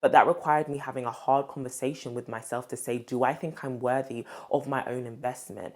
But that required me having a hard conversation with myself to say, do I think I'm worthy of my own investment?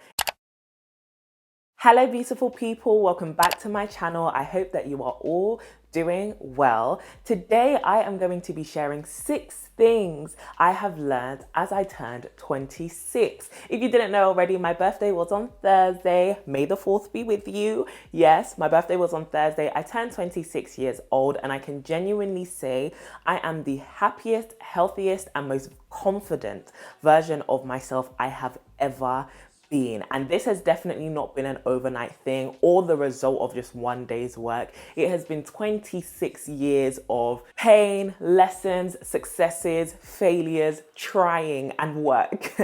Hello, beautiful people. Welcome back to my channel. I hope that you are all doing well. Today, I am going to be sharing 6 things I have learned as I turned 26. If you didn't know already, my birthday was on Thursday. May the 4th be with you. Yes, my birthday was on Thursday. I turned 26 years old, and I can genuinely say I am the happiest, healthiest, and most confident version of myself I have ever been. And this has definitely not been an overnight thing or the result of just one day's work. It has been 26 years of pain, lessons, successes, failures, trying, and work.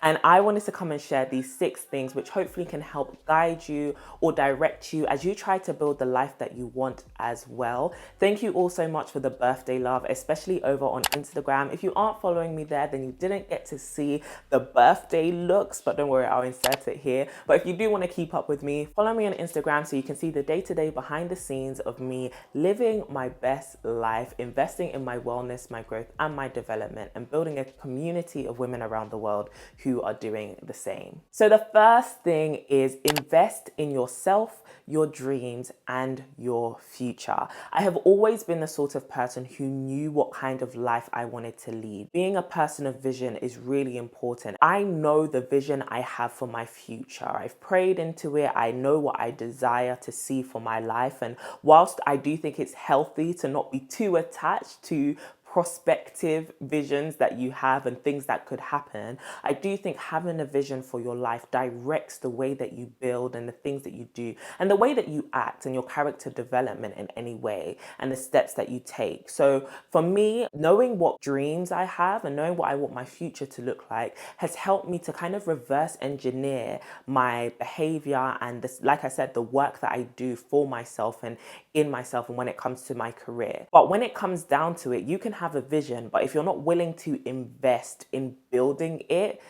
And I wanted to come and share these 6 things which hopefully can help guide you or direct you as you try to build the life that you want as well. Thank you all so much for the birthday love, especially over on Instagram. If you aren't following me there, then you didn't get to see the birthday looks, but don't worry, I'll insert it here. But if you do want to keep up with me, follow me on Instagram so you can see the day-to-day behind the scenes of me living my best life, investing in my wellness, my growth, and my development, and building a community of women around the world who are doing the same. So the first thing is invest in yourself, your dreams, and your future. I have always been the sort of person who knew what kind of life I wanted to lead. Being a person of vision is really important. I know the vision I have for my future. I've prayed into it. I know what I desire to see for my life. And whilst I do think it's healthy to not be too attached to prospective visions that you have and things that could happen, I do think having a vision for your life directs the way that you build and the things that you do and the way that you act and your character development in any way and the steps that you take. So for me, knowing what dreams I have and knowing what I want my future to look like has helped me to kind of reverse engineer my behavior and this, like I said, the work that I do for myself and in myself and when it comes to my career. But when it comes down to it, you can have a vision, but if you're not willing to invest in building it,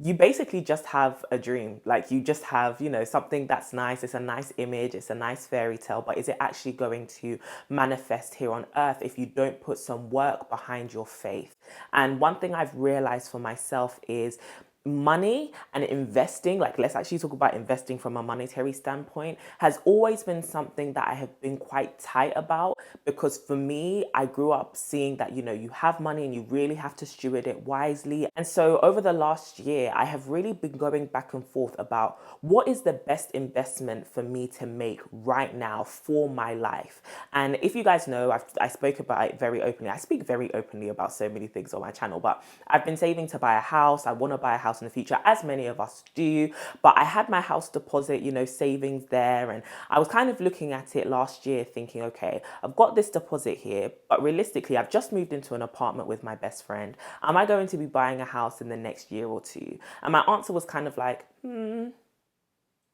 you basically just have a dream. Like you just have, something that's nice. It's a nice image. It's a nice fairy tale, but is it actually going to manifest here on earth if you don't put some work behind your faith? And one thing I've realized for myself is money and investing, like let's actually talk about investing from a monetary standpoint, has always been something that I have been quite tight about, because for me, I grew up seeing that, you have money and you really have to steward it wisely. And so over the last year, I have really been going back and forth about what is the best investment for me to make right now for my life. And if you guys know, I spoke about it very openly. I speak very openly about so many things on my channel, but I've been saving to buy a house. I want to buy a house in the future, as many of us do, but I had my house deposit, savings there, and I was kind of looking at it last year thinking, okay, I've got this deposit here, but realistically, I've just moved into an apartment with my best friend. Am I going to be buying a house in the next year or two? And my answer was kind of like,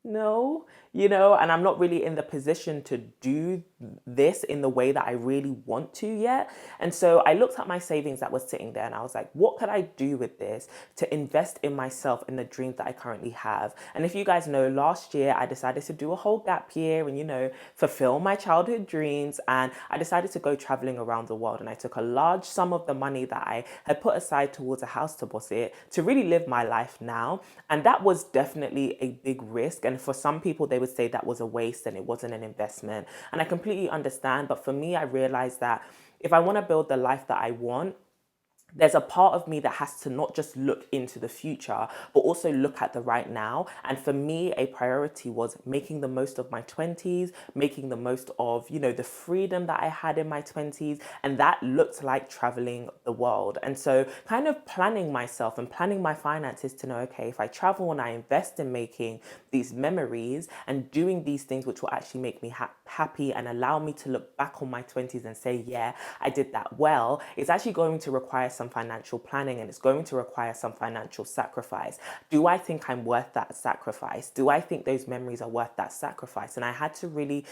no, and I'm not really in the position to do this in the way that I really want to yet. And so I looked at my savings that was sitting there and I was like, what could I do with this to invest in myself and the dreams that I currently have? And if you guys know, last year I decided to do a whole gap year and, fulfill my childhood dreams. And I decided to go traveling around the world. And I took a large sum of the money that I had put aside towards a house deposit to really live my life now. And that was definitely a big risk. And for some people, they would say that was a waste and it wasn't an investment. And I completely understand. But for me, I realized that if I want to build the life that I want, there's a part of me that has to not just look into the future, but also look at the right now. And for me, a priority was making the most of my 20s, making the most of, the freedom that I had in my 20s. And that looked like traveling the world. And so kind of planning myself and planning my finances to know, okay, if I travel and I invest in making these memories and doing these things which will actually make me happy and allow me to look back on my 20s and say, yeah, I did that well, it's actually going to require some financial planning and it's going to require some financial sacrifice. Do I think I'm worth that sacrifice? Do I think those memories are worth that sacrifice? And I had to really,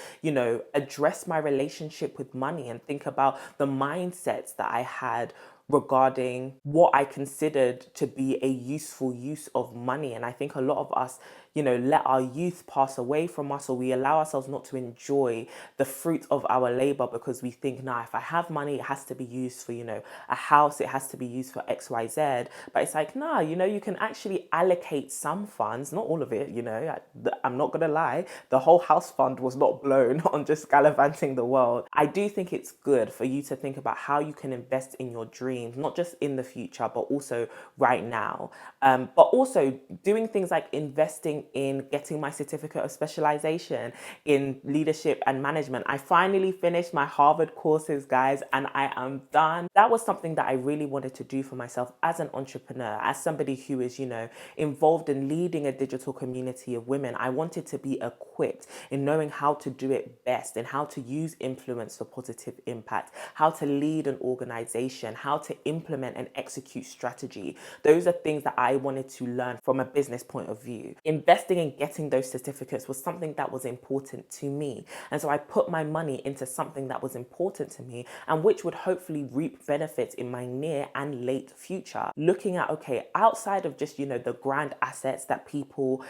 address my relationship with money and think about the mindsets that I had regarding what I considered to be a useful use of money. And I think a lot of us, let our youth pass away from us, or we allow ourselves not to enjoy the fruit of our labor because we think, nah, if I have money, it has to be used for, a house, it has to be used for XYZ. But it's like, nah, you can actually allocate some funds, not all of it, I'm not gonna lie, the whole house fund was not blown on just gallivanting the world. I do think it's good for you to think about how you can invest in your dreams, not just in the future, but also right now. But also doing things like investing in getting my certificate of specialization in leadership and management. I finally finished my Harvard courses, guys, and I am done. That was something that I really wanted to do for myself as an entrepreneur, as somebody who is, involved in leading a digital community of women. I wanted to be equipped in knowing how to do it best and how to use influence for positive impact, how to lead an organization, how to implement and execute strategy. Those are things that I wanted to learn from a business point of view. Investing in getting those certificates was something that was important to me. And so I put my money into something that was important to me and which would hopefully reap benefits in my near and late future. Looking at, okay, outside of just, the grand assets that people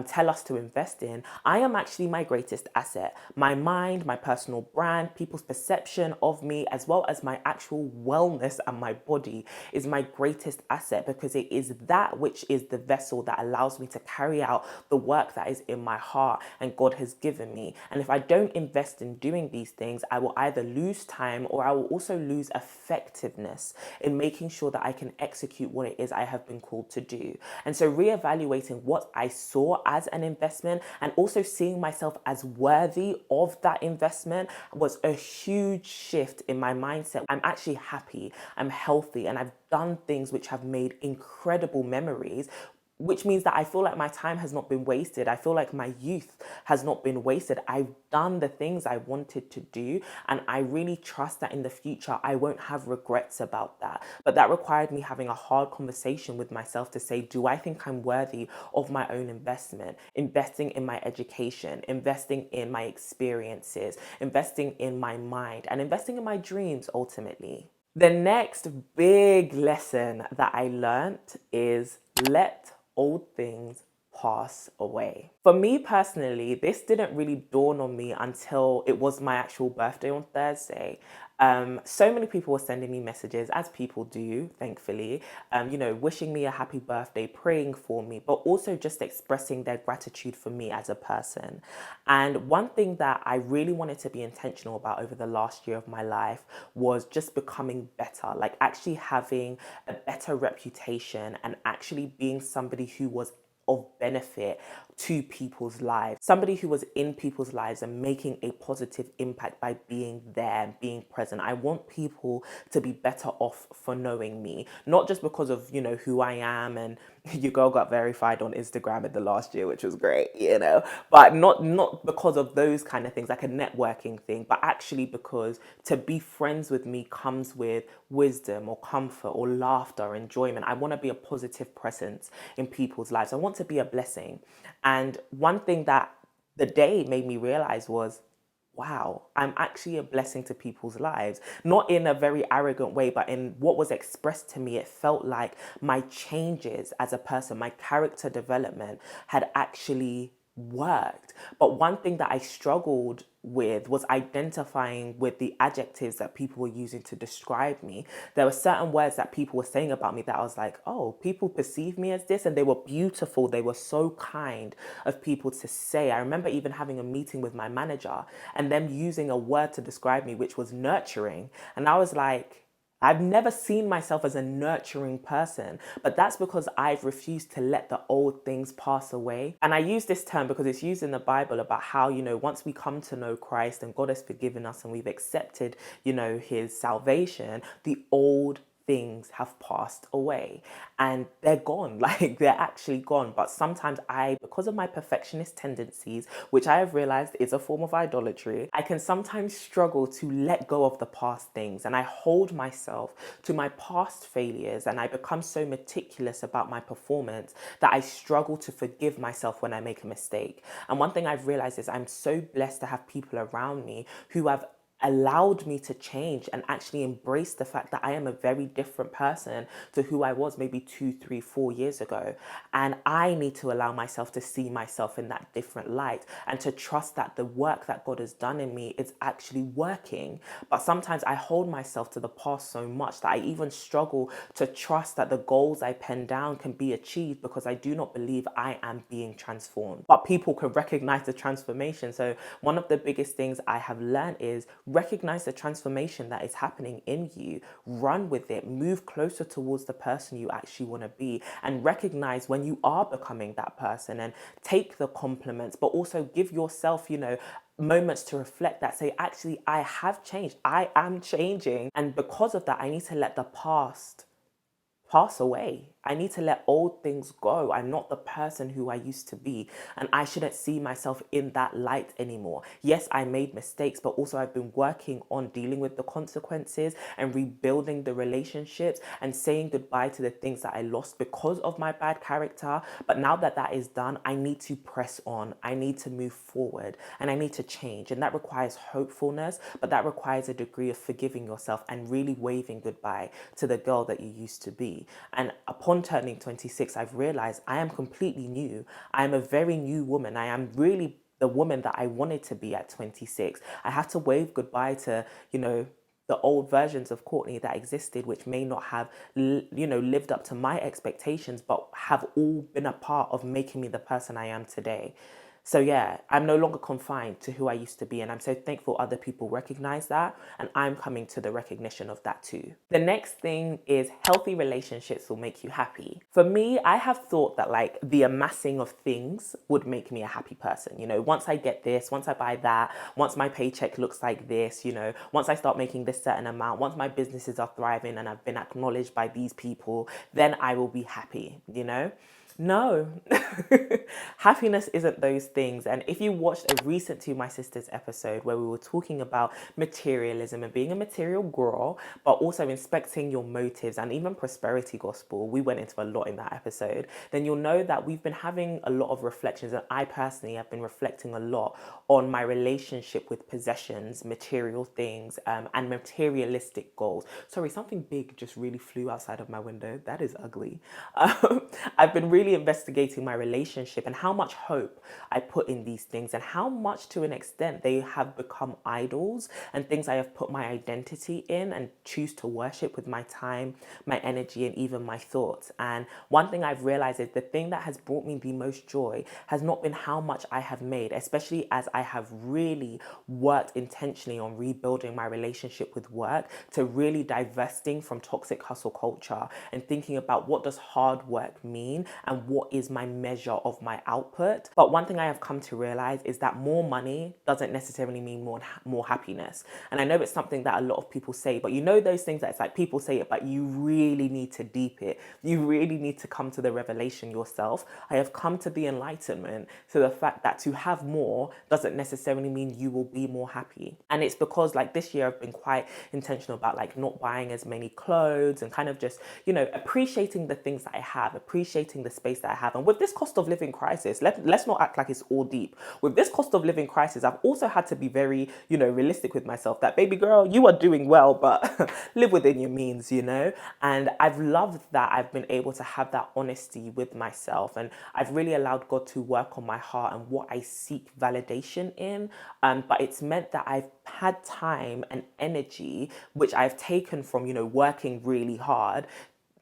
tell us to invest in, I am actually my greatest asset. My mind, my personal brand, people's perception of me, as well as my actual wellness and my body is my greatest asset, because it is that which is the vessel that allows me to carry out the work that is in my heart and God has given me. And if I don't invest in doing these things, I will either lose time or I will also lose effectiveness in making sure that I can execute what it is I have been called to do. And so reevaluating what I saw as an investment and also seeing myself as worthy of that investment was a huge shift in my mindset. I'm actually happy, I'm healthy, and I've done things which have made incredible memories, which means that I feel like my time has not been wasted. I feel like my youth has not been wasted. I've done the things I wanted to do, and I really trust that in the future I won't have regrets about that. But that required me having a hard conversation with myself to say, do I think I'm worthy of my own investment? Investing in my education, investing in my experiences, investing in my mind, and investing in my dreams ultimately. The next big lesson that I learned is let old things pass away. For me personally, this didn't really dawn on me until it was my actual birthday on Thursday. So many people were sending me messages, as people do, thankfully, wishing me a happy birthday, praying for me, but also just expressing their gratitude for me as a person. And one thing that I really wanted to be intentional about over the last year of my life was just becoming better, like actually having a better reputation and actually being somebody who was of benefit to people's lives, somebody who was in people's lives and making a positive impact by being there, being present. I want people to be better off for knowing me, not just because of, who I am. And your girl got verified on Instagram in the last year, which was great, but not because of those kind of things, like a networking thing, but actually because to be friends with me comes with wisdom or comfort or laughter or enjoyment. I want to be a positive presence in people's lives. I want to be a blessing. And one thing that the day made me realize was, wow, I'm actually a blessing to people's lives. Not in a very arrogant way, but in what was expressed to me, it felt like my changes as a person, my character development had actually worked. But one thing that I struggled with was identifying with the adjectives that people were using to describe me. There were certain words that people were saying about me that I was like, oh, people perceive me as this, and they were beautiful. They were so kind of people to say. I remember even having a meeting with my manager and them using a word to describe me, which was nurturing. And I was like, I've never seen myself as a nurturing person, but that's because I've refused to let the old things pass away. And I use this term because it's used in the Bible about how, once we come to know Christ and God has forgiven us and we've accepted, his salvation, the old things have passed away and they're gone. Like, they're actually gone. But sometimes because of my perfectionist tendencies, which I have realized is a form of idolatry, I can sometimes struggle to let go of the past things, and I hold myself to my past failures, and I become so meticulous about my performance that I struggle to forgive myself when I make a mistake. And one thing I've realized is I'm so blessed to have people around me who have allowed me to change and actually embrace the fact that I am a very different person to who I was maybe 2, 3, 4 years ago. And I need to allow myself to see myself in that different light and to trust that the work that God has done in me is actually working. But sometimes I hold myself to the past so much that I even struggle to trust that the goals I pen down can be achieved because I do not believe I am being transformed. But people can recognize the transformation. So one of the biggest things I have learned is recognize the transformation that is happening in you, run with it, move closer towards the person you actually want to be, and recognize when you are becoming that person and take the compliments, but also give yourself, moments to reflect that say, actually, I have changed. I am changing. And because of that, I need to let the past pass away. I need to let old things go. I'm not the person who I used to be, and I shouldn't see myself in that light anymore. Yes, I made mistakes, but also I've been working on dealing with the consequences and rebuilding the relationships and saying goodbye to the things that I lost because of my bad character. But now that that is done, I need to press on. I need to move forward and I need to change. And that requires hopefulness, but that requires a degree of forgiving yourself and really waving goodbye to the girl that you used to be. And upon turning 26, I've realized I am completely new. I am a very new woman. I am really the woman that I wanted to be at 26. I had to wave goodbye to, the old versions of Courtney that existed, which may not have, lived up to my expectations, but have all been a part of making me the person I am today. So yeah, I'm no longer confined to who I used to be, and I'm so thankful other people recognize that, and I'm coming to the recognition of that too. The next thing is healthy relationships will make you happy. For me, I have thought that like the amassing of things would make me a happy person. Once I get this, once I buy that, once my paycheck looks like this, once I start making this certain amount, once my businesses are thriving and I've been acknowledged by these people, then I will be happy, No, happiness isn't those things. And if you watched a recent To My Sisters episode where we were talking about materialism and being a material girl, but also inspecting your motives and even prosperity gospel, we went into a lot in that episode, then you'll know that we've been having a lot of reflections. And I personally have been reflecting a lot on my relationship with possessions, material things, and materialistic goals. Sorry, something big just really flew outside of my window. That is ugly. I've been really investigating my relationship and how much hope I put in these things and how much to an extent they have become idols and things I have put my identity in and choose to worship with my time, my energy, and even my thoughts. And one thing I've realized is the thing that has brought me the most joy has not been how much I have made, especially as I have really worked intentionally on rebuilding my relationship with work, to really divesting from toxic hustle culture and thinking about what does hard work mean and what is my measure of my output. But one thing I have come to realize is that more money doesn't necessarily mean more happiness. And I know it's something that a lot of people say, but those things that it's like people say it, but you really need to deep it. You really need to come to the revelation yourself. I have come to the enlightenment to the fact that to have more doesn't necessarily mean you will be more happy. And it's because like this year I've been quite intentional about like not buying as many clothes and kind of just, appreciating the things that I have, appreciating the space that I have. And with this cost of living crisis, let's not act like it's all deep. With this cost of living crisis, I've also had to be very, realistic with myself that, baby girl, you are doing well, but live within your means, And I've loved that I've been able to have that honesty with myself. And I've really allowed God to work on my heart and what I seek validation in. But it's meant that I've had time and energy, which I've taken from, working really hard,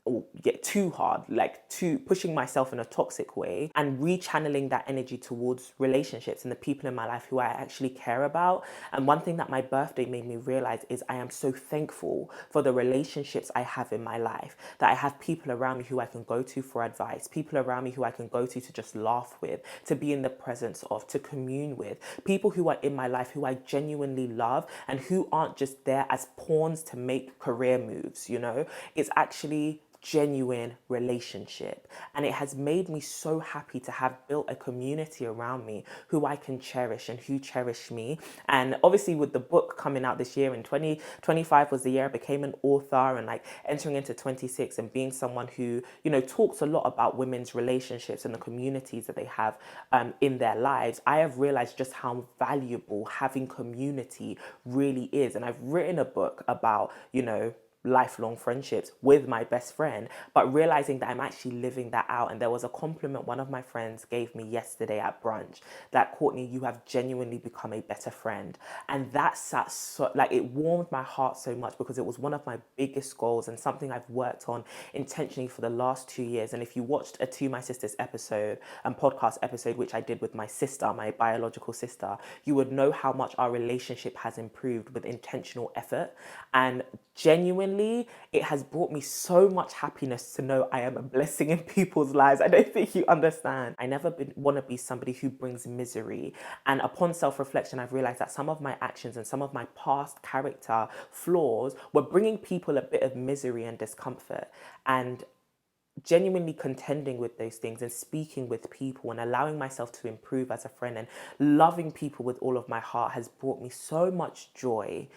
or get too hard, like too pushing myself in a toxic way, and rechanneling that energy towards relationships and the people in my life who I actually care about. And one thing that my birthday made me realize is I am so thankful for the relationships I have in my life, that I have people around me who I can go to for advice, people around me who I can go to just laugh with, to be in the presence of, to commune with, people who are in my life who I genuinely love and who aren't just there as pawns to make career moves, It's actually genuine relationship. And it has made me so happy to have built a community around me who I can cherish and who cherish me. And obviously with the book coming out this year, in 2025 was the year I became an author, and like entering into 26 and being someone who, talks a lot about women's relationships and the communities that they have in their lives, I have realized just how valuable having community really is. And I've written a book about, lifelong friendships with my best friend, but realizing that I'm actually living that out. And there was a compliment one of my friends gave me yesterday at brunch, that Courtney, you have genuinely become a better friend. And that sat so, like, it warmed my heart so much, because it was one of my biggest goals and something I've worked on intentionally for the last 2 years. And if you watched a To My Sisters episode and podcast episode, which I did with my sister, my biological sister, you would know how much our relationship has improved with intentional effort. And genuinely, it has brought me so much happiness to know I am a blessing in people's lives. I don't think you understand. I never want to be somebody who brings misery. And upon self-reflection, I've realized that some of my actions and some of my past character flaws were bringing people a bit of misery and discomfort. And genuinely contending with those things and speaking with people and allowing myself to improve as a friend and loving people with all of my heart has brought me so much joy.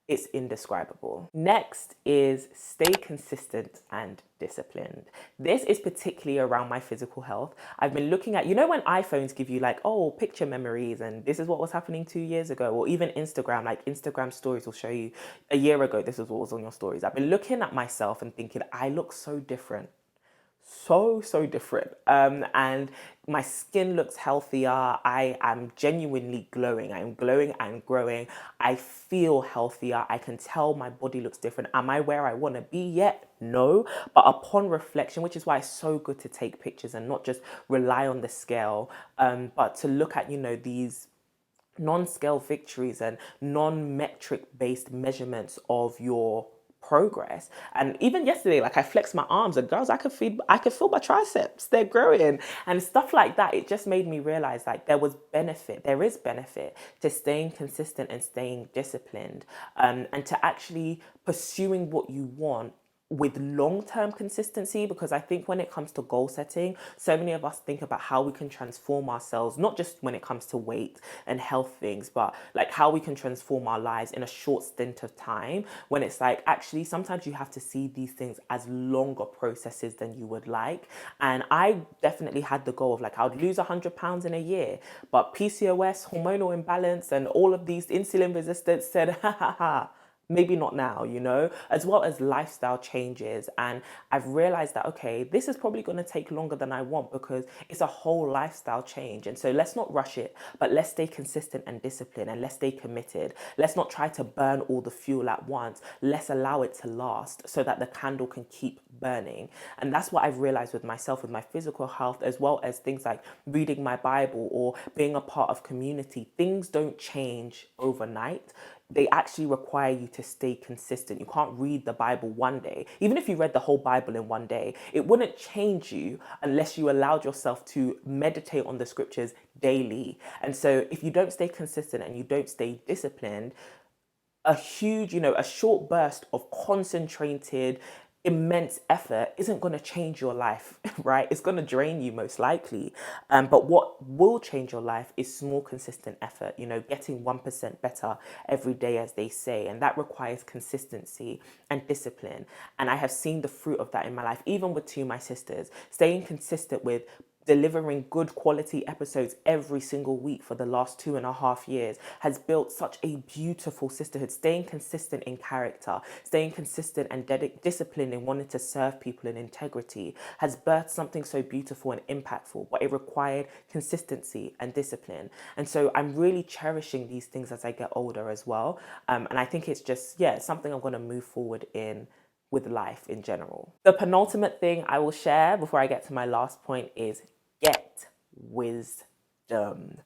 It's indescribable. Next is stay consistent and disciplined. This is particularly around my physical health. I've been looking at, when iPhones give you like, oh, picture memories, and this is what was happening 2 years ago, or even Instagram, like Instagram stories will show you a year ago, this is what was on your stories. I've been looking at myself and thinking, I look so different. So different. And my skin looks healthier. I am genuinely glowing. I am glowing and growing. I feel healthier. I can tell my body looks different. Am I where I want to be yet? No. But upon reflection, which is why it's so good to take pictures and not just rely on the scale, but to look at, these non-scale victories and non-metric based measurements of your progress. And even yesterday, like, I flexed my arms, and girls, I could feel my triceps, they're growing and stuff like that. It just made me realize, like, there is benefit to staying consistent and staying disciplined, and to actually pursuing what you want with long-term consistency. Because I think when it comes to goal setting, so many of us think about how we can transform ourselves, not just when it comes to weight and health things, but like how we can transform our lives in a short stint of time, when it's like, actually, sometimes you have to see these things as longer processes than you would like. And I definitely had the goal of, like, I would lose 100 pounds in a year, but PCOS, hormonal imbalance, and all of these insulin resistance said, maybe not now, as well as lifestyle changes. And I've realized that, okay, this is probably going to take longer than I want, because it's a whole lifestyle change. And so let's not rush it, but let's stay consistent and disciplined, and let's stay committed. Let's not try to burn all the fuel at once. Let's allow it to last so that the candle can keep burning. And that's what I've realized with myself, with my physical health, as well as things like reading my Bible or being a part of community. Things don't change overnight. They actually require you to stay consistent. You can't read the Bible one day. Even if you read the whole Bible in one day, it wouldn't change you unless you allowed yourself to meditate on the scriptures daily. And so if you don't stay consistent and you don't stay disciplined, a short burst of concentrated, immense effort isn't going to change your life, right? It's going to drain you most likely. But what will change your life is small, consistent effort, getting 1% better every day, as they say. And that requires consistency and discipline. And I have seen the fruit of that in my life, even with To My Sisters, staying consistent with delivering good quality episodes every single week for the last 2.5 years has built such a beautiful sisterhood. Staying consistent in character, staying consistent and disciplined in wanting to serve people in integrity has birthed something so beautiful and impactful, but it required consistency and discipline. And so I'm really cherishing these things as I get older as well. And I think it's just, it's something I'm going to move forward in with life in general. The penultimate thing I will share before I get to my last point is get wisdom.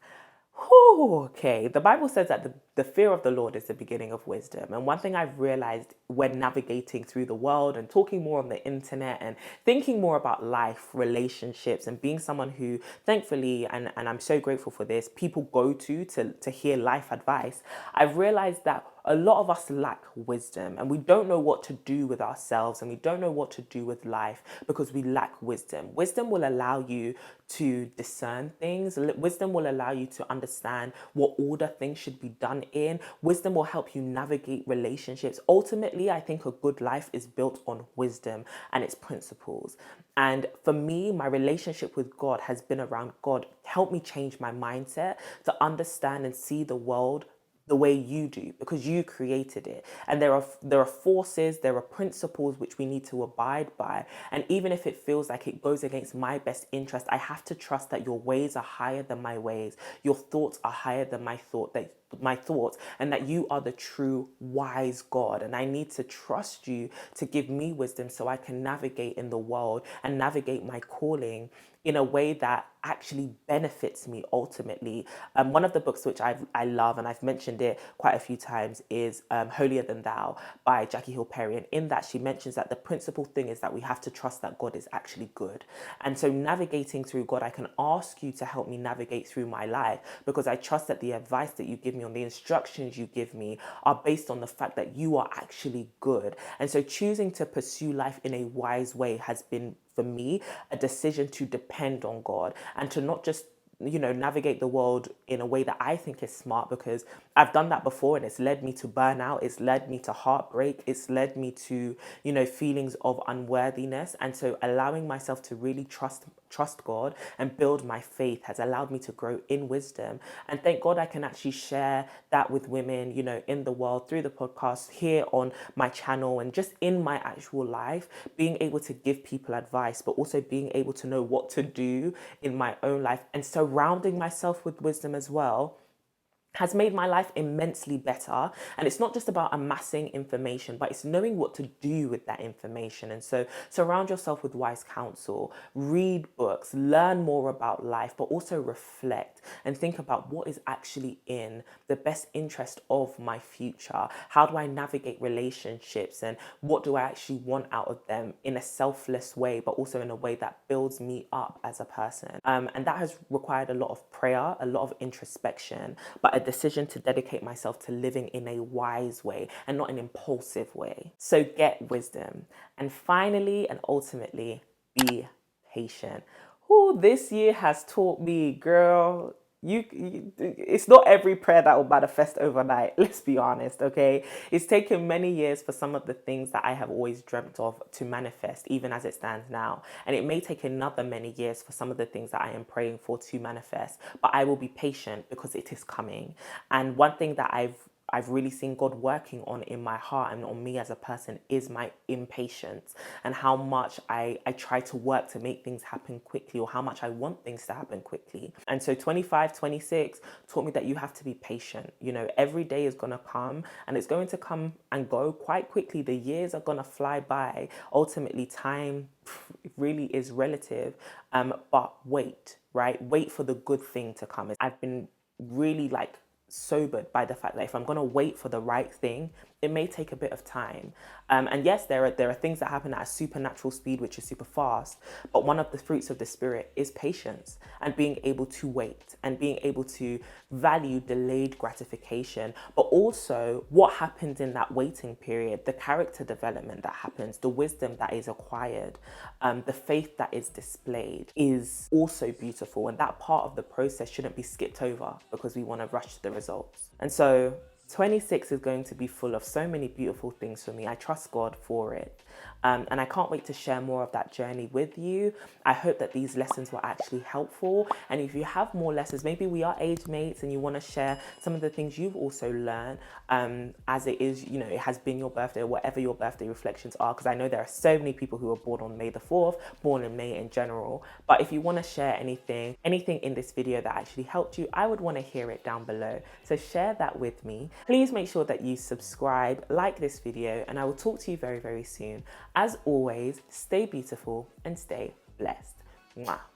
Okay, the Bible says that the the fear of the Lord is the beginning of wisdom. And one thing I've realized when navigating through the world and talking more on the internet and thinking more about life, relationships, and being someone who, thankfully, and I'm so grateful for this, people go to hear life advice, I've realized that a lot of us lack wisdom, and we don't know what to do with ourselves, and we don't know what to do with life because we lack wisdom. Wisdom will allow you to discern things. Wisdom will allow you to understand what order things should be done in. Wisdom will help you navigate relationships. Ultimately, I think a good life is built on wisdom and its principles. And for me, my relationship with God has been around God. Help me change my mindset to understand and see the world the way you do, because you created it. And there are forces, there are principles which we need to abide by. And even if it feels like it goes against my best interest, I have to trust that your ways are higher than my ways. Your thoughts are higher than my thoughts, and that you are the true wise God. And I need to trust you to give me wisdom so I can navigate in the world and navigate my calling in a way that actually benefits me ultimately. One of the books which I love, and I've mentioned it quite a few times, is Holier Than Thou by Jackie Hill Perry. And in that, she mentions that the principal thing is that we have to trust that God is actually good. And so navigating through God, I can ask you to help me navigate through my life, because I trust that the advice that you give me, on the instructions you give me, are based on the fact that you are actually good. And so choosing to pursue life in a wise way has been, for me, a decision to depend on God and to not just navigate the world in a way that I think is smart, because I've done that before and it's led me to burnout, it's led me to heartbreak, it's led me to, feelings of unworthiness. And so allowing myself to really trust God and build my faith has allowed me to grow in wisdom. And thank God I can actually share that with women, in the world, through the podcast, here on my channel, and just in my actual life, being able to give people advice, but also being able to know what to do in my own life, and surrounding myself with wisdom as well, has made my life immensely better. And it's not just about amassing information, but it's knowing what to do with that information. And so surround yourself with wise counsel, read books, learn more about life, but also reflect and think about what is actually in the best interest of my future. How do I navigate relationships, and what do I actually want out of them in a selfless way, but also in a way that builds me up as a person. And that has required a lot of prayer, a lot of introspection, but a decision to dedicate myself to living in a wise way and not an impulsive way. So get wisdom. And finally and ultimately, be patient. This year has taught me, girl, it's not every prayer that will manifest overnight. Let's be honest, okay? It's taken many years for some of the things that I have always dreamt of to manifest, even as it stands now. And it may take another many years for some of the things that I am praying for to manifest. But I will be patient because it is coming. And one thing that I've really seen God working on in my heart and on me as a person is my impatience, and how much I try to work to make things happen quickly, or how much I want things to happen quickly. And so 25, 26 taught me that you have to be patient. Every day is going to come, and it's going to come and go quite quickly. The years are going to fly by. Ultimately, time really is relative, but wait, right? Wait for the good thing to come. I've been really sobered by the fact that if I'm going to wait for the right thing, it may take a bit of time. And yes, there are things that happen at a supernatural speed, which is super fast. But one of the fruits of the Spirit is patience, and being able to wait, and being able to value delayed gratification, but also what happens in that waiting period, the character development that happens, the wisdom that is acquired, the faith that is displayed is also beautiful. And that part of the process shouldn't be skipped over because we want to rush to the results. And so 26 is going to be full of so many beautiful things for me. I trust God for it. And I can't wait to share more of that journey with you. I hope that these lessons were actually helpful. And if you have more lessons, maybe we are age mates and you want to share some of the things you've also learned, as it is, it has been your birthday, or whatever your birthday reflections are. Because I know there are so many people who are born on May the 4th, born in May in general. But if you want to share anything in this video that actually helped you, I would want to hear it down below. So share that with me. Please make sure that you subscribe, like this video, and I will talk to you very, very soon. As always, stay beautiful and stay blessed. Mwah.